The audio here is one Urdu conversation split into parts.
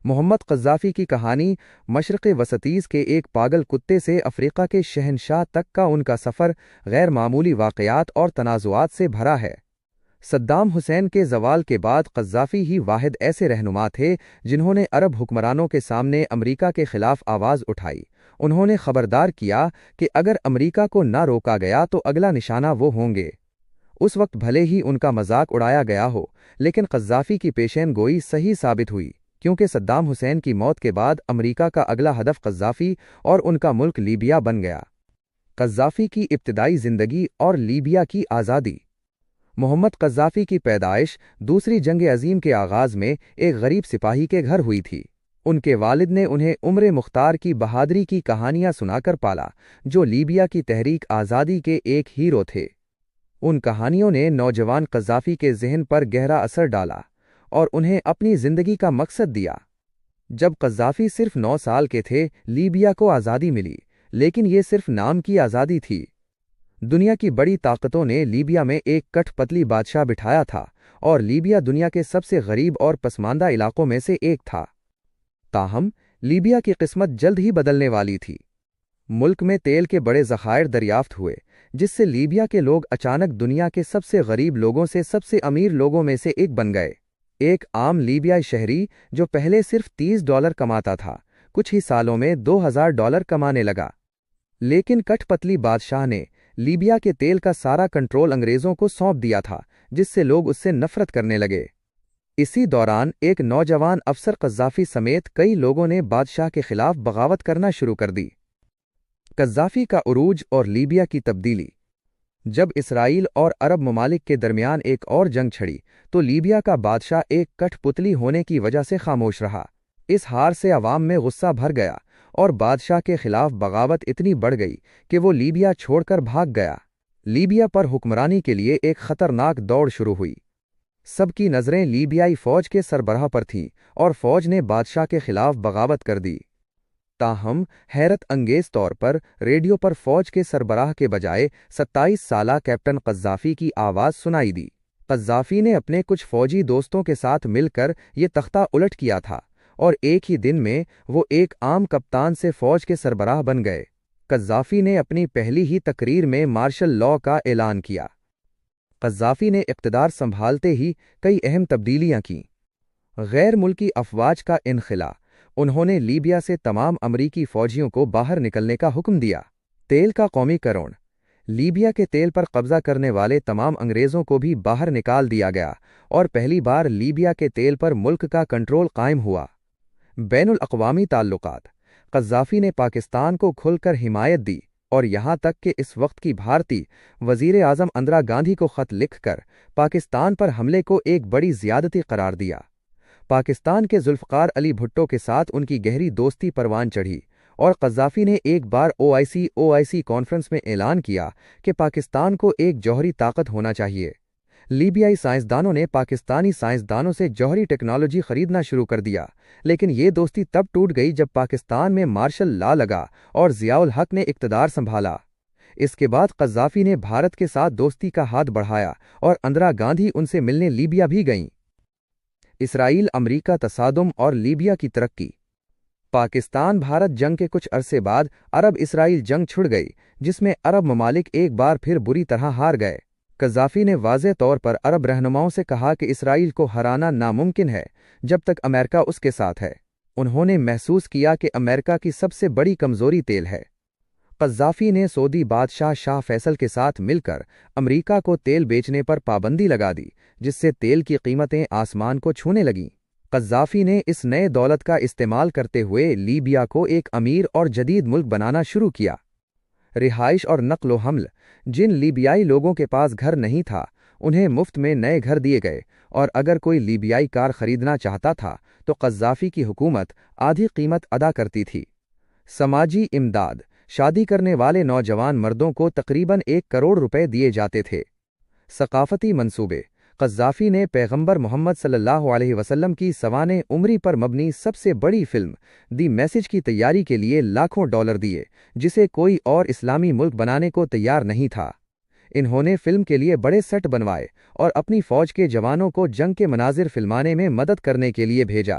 محمد قذافی کی کہانی مشرق وسطیز کے ایک پاگل کتے سے افریقہ کے شہنشاہ تک کا ان کا سفر غیر معمولی واقعات اور تنازعات سے بھرا ہے۔ صدام حسین کے زوال کے بعد قذافی ہی واحد ایسے رہنما تھے جنہوں نے عرب حکمرانوں کے سامنے امریکہ کے خلاف آواز اٹھائی۔ انہوں نے خبردار کیا کہ اگر امریکہ کو نہ روکا گیا تو اگلا نشانہ وہ ہوں گے۔ اس وقت بھلے ہی ان کا مذاق اڑایا گیا ہو، لیکن قذافی کی پیشین گوئی صحیح ثابت ہوئی، کیونکہ صدام حسین کی موت کے بعد امریکہ کا اگلا ہدف قذافی اور ان کا ملک لیبیا بن گیا۔ قذافی کی ابتدائی زندگی اور لیبیا کی آزادی۔ محمد قذافی کی پیدائش دوسری جنگ عظیم کے آغاز میں ایک غریب سپاہی کے گھر ہوئی تھی۔ ان کے والد نے انہیں عمر مختار کی بہادری کی کہانیاں سنا کر پالا، جو لیبیا کی تحریک آزادی کے ایک ہیرو تھے۔ ان کہانیوں نے نوجوان قذافی کے ذہن پر گہرا اثر ڈالا اور انہیں اپنی زندگی کا مقصد دیا۔ جب قذافی صرف 9 سال کے تھے، لیبیا کو آزادی ملی، لیکن یہ صرف نام کی آزادی تھی۔ دنیا کی بڑی طاقتوں نے لیبیا میں ایک کٹھ پتلی بادشاہ بٹھایا تھا اور لیبیا دنیا کے سب سے غریب اور پسماندہ علاقوں میں سے ایک تھا۔ تاہم لیبیا کی قسمت جلد ہی بدلنے والی تھی۔ ملک میں تیل کے بڑے ذخائر دریافت ہوئے، جس سے لیبیا کے لوگ اچانک دنیا کے سب سے غریب لوگوں سے سب سے امیر لوگوں میں سے ایک بن گئے۔ ایک عام لیبیائی شہری جو پہلے صرف $30 کماتا تھا، کچھ ہی سالوں میں $2000 کمانے لگا۔ لیکن کٹھ پتلی بادشاہ نے لیبیا کے تیل کا سارا کنٹرول انگریزوں کو سونپ دیا تھا، جس سے لوگ اس سے نفرت کرنے لگے۔ اسی دوران ایک نوجوان افسر قذافی سمیت کئی لوگوں نے بادشاہ کے خلاف بغاوت کرنا شروع کر دی۔ قذافی کا عروج اور لیبیا کی تبدیلی۔ جب اسرائیل اور عرب ممالک کے درمیان ایک اور جنگ چھڑی تو لیبیا کا بادشاہ ایک کٹھ پتلی ہونے کی وجہ سے خاموش رہا۔ اس ہار سے عوام میں غصہ بھر گیا اور بادشاہ کے خلاف بغاوت اتنی بڑھ گئی کہ وہ لیبیا چھوڑ کر بھاگ گیا۔ لیبیا پر حکمرانی کے لیے ایک خطرناک دوڑ شروع ہوئی۔ سب کی نظریں لیبیائی فوج کے سربراہ پر تھیں اور فوج نے بادشاہ کے خلاف بغاوت کر دی۔ تاہم حیرت انگیز طور پر ریڈیو پر فوج کے سربراہ کے بجائے 27 سالہ کیپٹن قذافی کی آواز سنائی دی۔ قذافی نے اپنے کچھ فوجی دوستوں کے ساتھ مل کر یہ تختہ الٹ کیا تھا اور ایک ہی دن میں وہ ایک عام کپتان سے فوج کے سربراہ بن گئے۔ قذافی نے اپنی پہلی ہی تقریر میں مارشل لاء کا اعلان کیا۔ قذافی نے اقتدار سنبھالتے ہی کئی اہم تبدیلیاں کیں۔ غیر ملکی افواج کا انخلا۔ انہوں نے لیبیا سے تمام امریکی فوجیوں کو باہر نکلنے کا حکم دیا۔ تیل کا قومی قرون۔ لیبیا کے تیل پر قبضہ کرنے والے تمام انگریزوں کو بھی باہر نکال دیا گیا اور پہلی بار لیبیا کے تیل پر ملک کا کنٹرول قائم ہوا۔ بین الاقوامی تعلقات۔ قذافی نے پاکستان کو کھل کر حمایت دی اور یہاں تک کہ اس وقت کی بھارتی وزیر اعظم اندرا گاندھی کو خط لکھ کر پاکستان پر حملے کو ایک بڑی زیادتی قرار دیا۔ پاکستان کے ذوالفقار علی بھٹو کے ساتھ ان کی گہری دوستی پروان چڑھی اور قذافی نے ایک بار OIC کانفرنس میں اعلان کیا کہ پاکستان کو ایک جوہری طاقت ہونا چاہیے۔ لیبیائی سائنسدانوں نے پاکستانی سائنسدانوں سے جوہری ٹیکنالوجی خریدنا شروع کر دیا، لیکن یہ دوستی تب ٹوٹ گئی جب پاکستان میں مارشل لا لگا اور ضیاء الحق نے اقتدار سنبھالا۔ اس کے بعد قذافی نے بھارت کے ساتھ دوستی کا ہاتھ بڑھایا اور اندرا گاندھی ان سے ملنے لیبیا بھی گئیں۔ اسرائیل امریکہ تصادم اور لیبیا کی ترقی۔ پاکستان بھارت جنگ کے کچھ عرصے بعد عرب اسرائیل جنگ چھڑ گئی، جس میں عرب ممالک ایک بار پھر بری طرح ہار گئے۔ قذافی نے واضح طور پر عرب رہنماؤں سے کہا کہ اسرائیل کو ہرانا ناممکن ہے جب تک امریکہ اس کے ساتھ ہے۔ انہوں نے محسوس کیا کہ امریکہ کی سب سے بڑی کمزوری تیل ہے۔ قذافی نے سعودی بادشاہ شاہ فیصل کے ساتھ مل کر امریکہ کو تیل بیچنے پر پابندی لگا دی، جس سے تیل کی قیمتیں آسمان کو چھونے لگیں۔ قذافی نے اس نئے دولت کا استعمال کرتے ہوئے لیبیا کو ایک امیر اور جدید ملک بنانا شروع کیا۔ رہائش اور نقل و حمل۔ جن لیبیائی لوگوں کے پاس گھر نہیں تھا، انہیں مفت میں نئے گھر دیے گئے اور اگر کوئی لیبیائی کار خریدنا چاہتا تھا تو قذافی کی حکومت آدھی قیمت ادا کرتی تھی۔ سماجی امداد۔ شادی کرنے والے نوجوان مردوں کو تقریباً 1 کروڑ روپے دیے جاتے تھے۔ ثقافتی منصوبے۔ قذافی نے پیغمبر محمد صلی اللہ علیہ وسلم کی سوانح عمری پر مبنی سب سے بڑی فلم دی میسج کی تیاری کے لیے لاکھوں ڈالر دیے، جسے کوئی اور اسلامی ملک بنانے کو تیار نہیں تھا۔ انہوں نے فلم کے لیے بڑے سیٹ بنوائے اور اپنی فوج کے جوانوں کو جنگ کے مناظر فلمانے میں مدد کرنے کے لیے بھیجا۔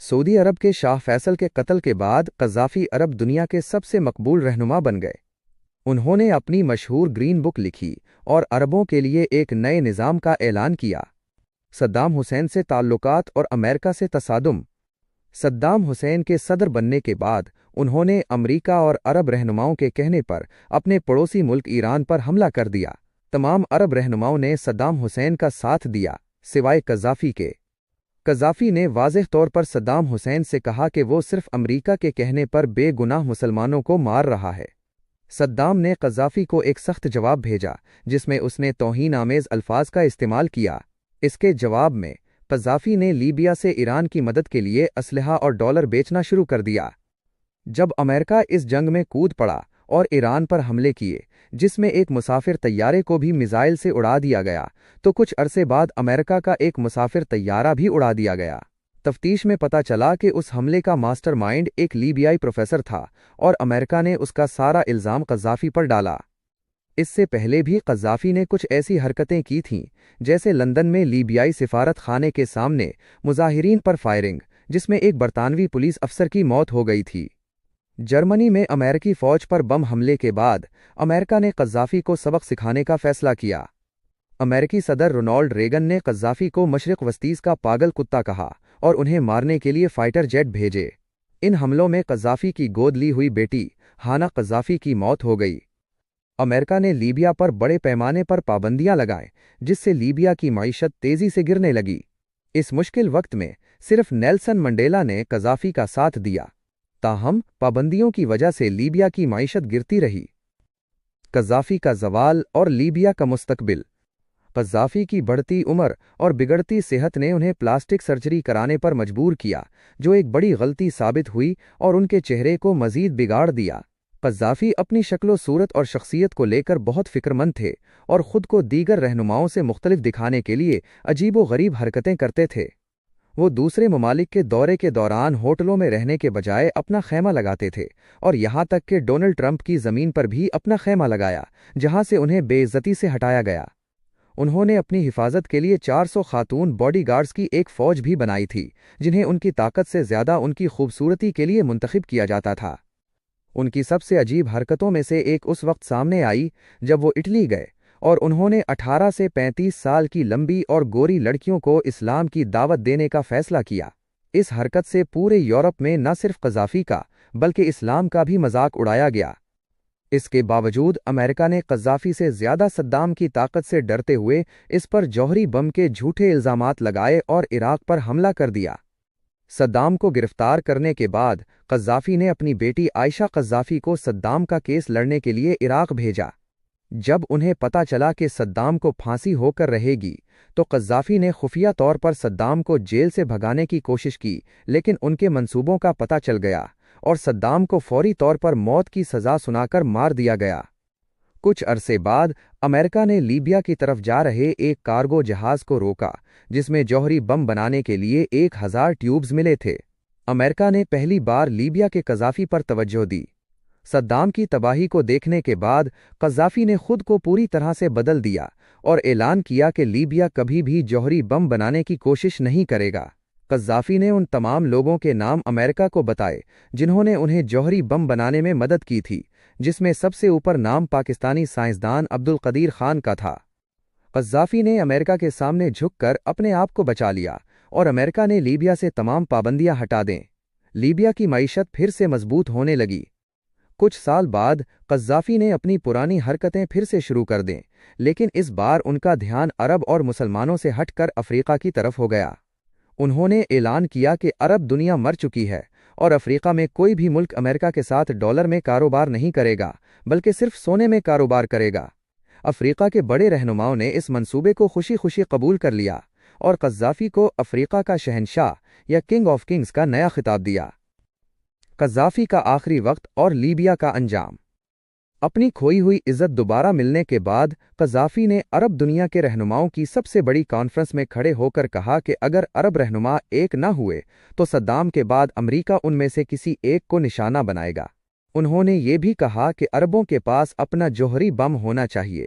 سعودی عرب کے شاہ فیصل کے قتل کے بعد قذافی عرب دنیا کے سب سے مقبول رہنما بن گئے۔ انہوں نے اپنی مشہور گرین بک لکھی اور عربوں کے لیے ایک نئے نظام کا اعلان کیا۔ صدام حسین سے تعلقات اور امریکہ سے تصادم۔ صدام حسین کے صدر بننے کے بعد انہوں نے امریکہ اور عرب رہنماؤں کے کہنے پر اپنے پڑوسی ملک ایران پر حملہ کر دیا۔ تمام عرب رہنماؤں نے صدام حسین کا ساتھ دیا سوائے قذافی کے۔ قذافی نے واضح طور پر صدام حسین سے کہا کہ وہ صرف امریکہ کے کہنے پر بے گناہ مسلمانوں کو مار رہا ہے۔ صدام نے قذافی کو ایک سخت جواب بھیجا جس میں اس نے توہین آمیز الفاظ کا استعمال کیا۔ اس کے جواب میں قذافی نے لیبیا سے ایران کی مدد کے لیے اسلحہ اور ڈالر بیچنا شروع کر دیا۔ جب امریکہ اس جنگ میں کود پڑا اور ایران پر حملے کیے جس میں ایک مسافر طیارے کو بھی میزائل سے اڑا دیا گیا تو کچھ عرصے بعد امریکہ کا ایک مسافر طیارہ بھی اڑا دیا گیا۔ تفتیش میں پتہ چلا کہ اس حملے کا ماسٹر مائنڈ ایک لیبیائی پروفیسر تھا اور امریکہ نے اس کا سارا الزام قذافی پر ڈالا۔ اس سے پہلے بھی قذافی نے کچھ ایسی حرکتیں کی تھیں جیسے لندن میں لیبیائی سفارت خانے کے سامنے مظاہرین پر فائرنگ جس میں ایک برطانوی پولیس افسر کی موت ہو گئی تھی۔ جرمنی میں امریکی فوج پر بم حملے کے بعد امریکہ نے قذافی کو سبق سکھانے کا فیصلہ کیا۔ امریکی صدر رونالڈ ریگن نے قذافی کو مشرق وسطی کا پاگل کتا کہا اور انہیں مارنے کے لیے فائٹر جیٹ بھیجے۔ ان حملوں میں قذافی کی گود لی ہوئی بیٹی ہانا قذافی کی موت ہو گئی۔ امریکہ نے لیبیا پر بڑے پیمانے پر پابندیاں لگائیں جس سے لیبیا کی معیشت تیزی سے گرنے لگی۔ اس مشکل وقت میں صرف نیلسن منڈیلا نے قذافی کا ساتھ دیا، تاہم پابندیوں کی وجہ سے لیبیا کی معیشت گرتی رہی۔ قذافی کا زوال اور لیبیا کا مستقبل۔ قذافی کی بڑھتی عمر اور بگڑتی صحت نے انہیں پلاسٹک سرجری کرانے پر مجبور کیا جو ایک بڑی غلطی ثابت ہوئی اور ان کے چہرے کو مزید بگاڑ دیا۔ قذافی اپنی شکل و صورت اور شخصیت کو لے کر بہت فکر مند تھے اور خود کو دیگر رہنماؤں سے مختلف دکھانے کے لیے عجیب و غریب حرکتیں کرتے تھے۔ وہ دوسرے ممالک کے دورے کے دوران ہوٹلوں میں رہنے کے بجائے اپنا خیمہ لگاتے تھے اور یہاں تک کہ ڈونلڈ ٹرمپ کی زمین پر بھی اپنا خیمہ لگایا جہاں سے انہیں بے عزتی سے ہٹایا گیا۔ انہوں نے اپنی حفاظت کے لیے 400 خاتون باڈی گارڈز کی ایک فوج بھی بنائی تھی جنہیں ان کی طاقت سے زیادہ ان کی خوبصورتی کے لیے منتخب کیا جاتا تھا۔ ان کی سب سے عجیب حرکتوں میں سے ایک اس وقت سامنے آئی جب وہ اٹلی گئے اور انہوں نے 18 سے 35 سال کی لمبی اور گوری لڑکیوں کو اسلام کی دعوت دینے کا فیصلہ کیا۔ اس حرکت سے پورے یورپ میں نہ صرف قذافی کا بلکہ اسلام کا بھی مذاق اڑایا گیا۔ اس کے باوجود امریکہ نے قذافی سے زیادہ صدام کی طاقت سے ڈرتے ہوئے اس پر جوہری بم کے جھوٹے الزامات لگائے اور عراق پر حملہ کر دیا۔ صدام کو گرفتار کرنے کے بعد قذافی نے اپنی بیٹی عائشہ قذافی کو صدام کا کیس لڑنے کے لیے عراق بھیجا۔ جب انہیں پتہ چلا کہ صدام کو پھانسی ہو کر رہے گی تو قذافی نے خفیہ طور پر صدام کو جیل سے بھگانے کی کوشش کی لیکن ان کے منصوبوں کا پتہ چل گیا اور صدام کو فوری طور پر موت کی سزا سنا کر مار دیا گیا۔ کچھ عرصے بعد امریکہ نے لیبیا کی طرف جا رہے ایک کارگو جہاز کو روکا جس میں جوہری بم بنانے کے لیے 1000 ٹیوبز ملے تھے۔ امریکہ نے پہلی بار لیبیا کے قذافی پر توجہ دی۔ صدام کی تباہی کو دیکھنے کے بعد قذافی نے خود کو پوری طرح سے بدل دیا اور اعلان کیا کہ لیبیا کبھی بھی جوہری بم بنانے کی کوشش نہیں کرے گا۔ قذافی نے ان تمام لوگوں کے نام امریکہ کو بتائے جنہوں نے انہیں جوہری بم بنانے میں مدد کی تھی، جس میں سب سے اوپر نام پاکستانی سائنسدان عبدالقدیر خان کا تھا۔ قذافی نے امریکہ کے سامنے جھک کر اپنے آپ کو بچا لیا اور امریکہ نے لیبیا سے تمام پابندیاں ہٹا دیں۔ لیبیا کی معیشت پھر سے مضبوط ہونے لگی۔ کچھ سال بعد قذافی نے اپنی پرانی حرکتیں پھر سے شروع کر دیں لیکن اس بار ان کا دھیان عرب اور مسلمانوں سے ہٹ کر افریقہ کی طرف ہو گیا۔ انہوں نے اعلان کیا کہ عرب دنیا مر چکی ہے اور افریقہ میں کوئی بھی ملک امریکہ کے ساتھ ڈالر میں کاروبار نہیں کرے گا بلکہ صرف سونے میں کاروبار کرے گا۔ افریقہ کے بڑے رہنماؤں نے اس منصوبے کو خوشی خوشی قبول کر لیا اور قذافی کو افریقہ کا شہنشاہ یا کنگ آف کنگز کا نیا خطاب دیا۔ قذافی کا آخری وقت اور لیبیا کا انجام۔ اپنی کھوئی ہوئی عزت دوبارہ ملنے کے بعد قذافی نے عرب دنیا کے رہنماؤں کی سب سے بڑی کانفرنس میں کھڑے ہو کر کہا کہ اگر عرب رہنما ایک نہ ہوئے تو صدام کے بعد امریکہ ان میں سے کسی ایک کو نشانہ بنائے گا۔ انہوں نے یہ بھی کہا کہ عربوں کے پاس اپنا جوہری بم ہونا چاہیے۔